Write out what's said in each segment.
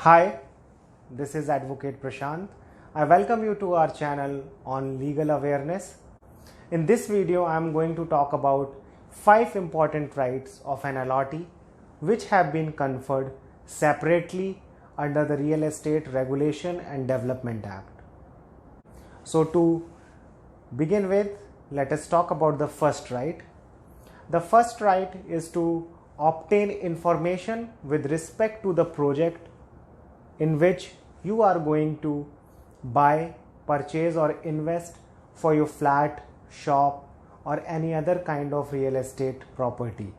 Hi, this is Advocate Prashant. I welcome you to our channel on legal awareness. In this video, I am going to talk about 5 important rights of an allotee which have been conferred separately under the Real Estate Regulation and Development Act. So to begin with, let us talk about the first right. The first right is to obtain information with respect to the project in which you are going to buy, purchase or invest for your flat, shop or any other kind of real estate property.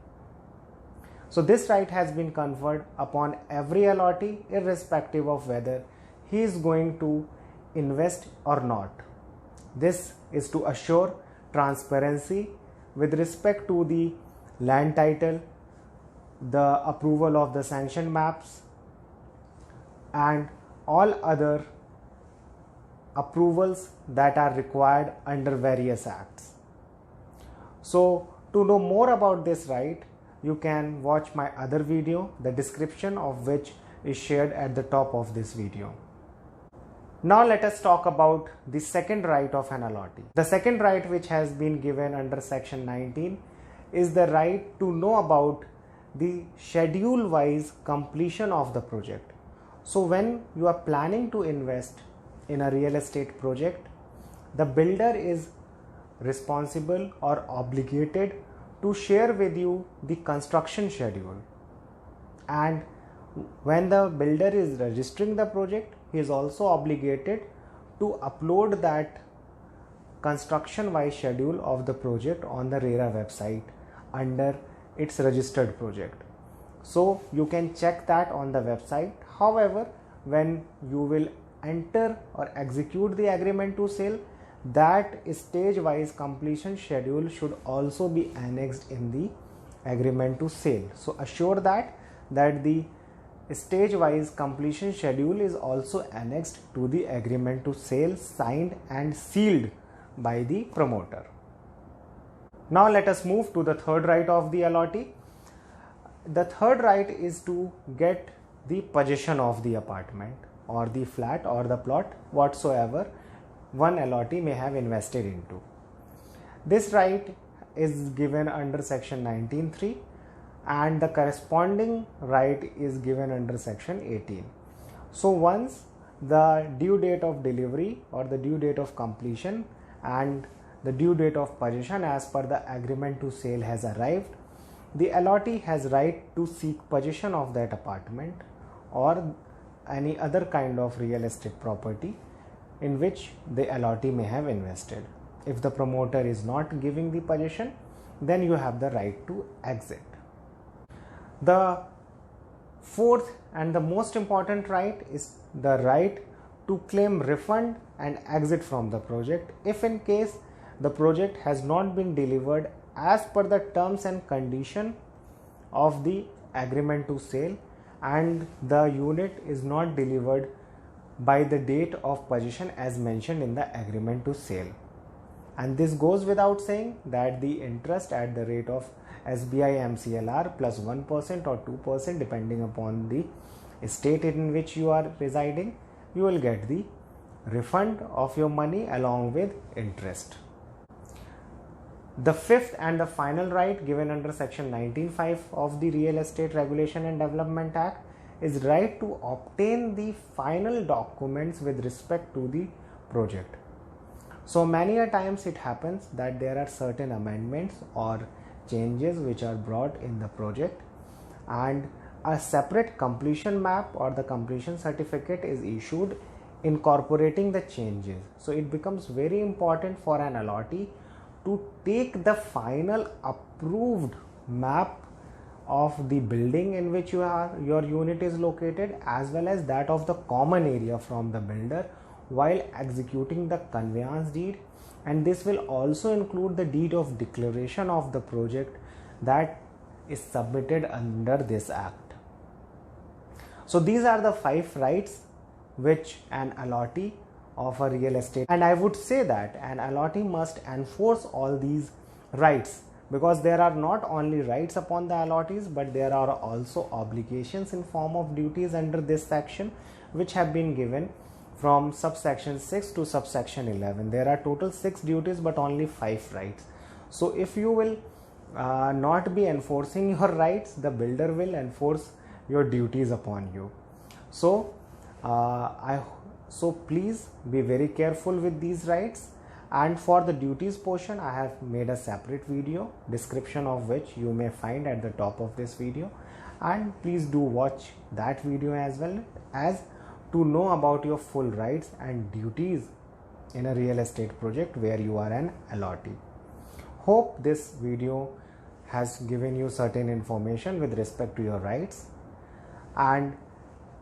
So this right has been conferred upon every allotee irrespective of whether he is going to invest or not. This is to assure transparency with respect to the land title, the approval of the sanction maps and all other approvals that are required under various acts. So to know more about this right, you can watch my other video, the description of which is shared at the top of this video. Now let us talk about the second right of an allotee. The second right which has been given under section 19 is the right to know about the schedule wise completion of the project. So when you are planning to invest in a real estate project, the builder is responsible or obligated to share with you the construction schedule. And when the builder is registering the project, he is also obligated to upload that construction wise schedule of the project on the RERA website under its registered project. So you can check that on the website. However, when you will enter or execute the agreement to sale, that stage wise completion schedule should also be annexed in the agreement to sale. So assure that the stage wise completion schedule is also annexed to the agreement to sale, signed and sealed by the promoter. Now let us move to the third right of the allotee. The third right is to get the possession of the apartment or the flat or the plot whatsoever one allotee may have invested into. This right is given under section 19(3) and the corresponding right is given under section 18. So once the due date of delivery or the due date of completion and the due date of possession as per the agreement to sale has arrived, the allotee has right to seek possession of that apartment or any other kind of real estate property in which the allotee may have invested. If the promoter is not giving the possession, then you have the right to exit. The fourth and the most important right is the right to claim refund and exit from the project if in case the project has not been delivered as per the terms and condition of the agreement to sale and the unit is not delivered by the date of possession as mentioned in the agreement to sale. And this goes without saying that the interest at the rate of SBI MCLR plus 1% or 2% depending upon the state in which you are residing, you will get the refund of your money along with interest. The fifth and the final right given under section 19(5) of the Real Estate Regulation and Development Act is right to obtain the final documents with respect to the project. So many a times it happens that there are certain amendments or changes which are brought in the project and a separate completion map or the completion certificate is issued incorporating the changes. So it becomes very important for an allotee to take the final approved map of the building in which your unit is located as well as that of the common area from the builder while executing the conveyance deed, and this will also include the deed of declaration of the project that is submitted under this act. So these are the 5 rights which an allotee of a real estate, and I would say that an allotee must enforce all these rights because there are not only rights upon the allottees, but there are also obligations in form of duties under this section, which have been given from subsection 6 to subsection 11. There are total 6 duties but only 5 rights. So if you will not be enforcing your rights, the builder will enforce your duties upon you. So so please be very careful with these rights. And for the duties portion, I have made a separate video, description of which you may find at the top of this video, and please do watch that video as well, as to know about your full rights and duties in a real estate project where you are an allottee. Hope this video has given you certain information with respect to your rights and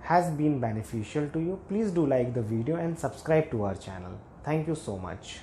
has been beneficial to you. Please do like the video and subscribe to our channel. Thank you so much.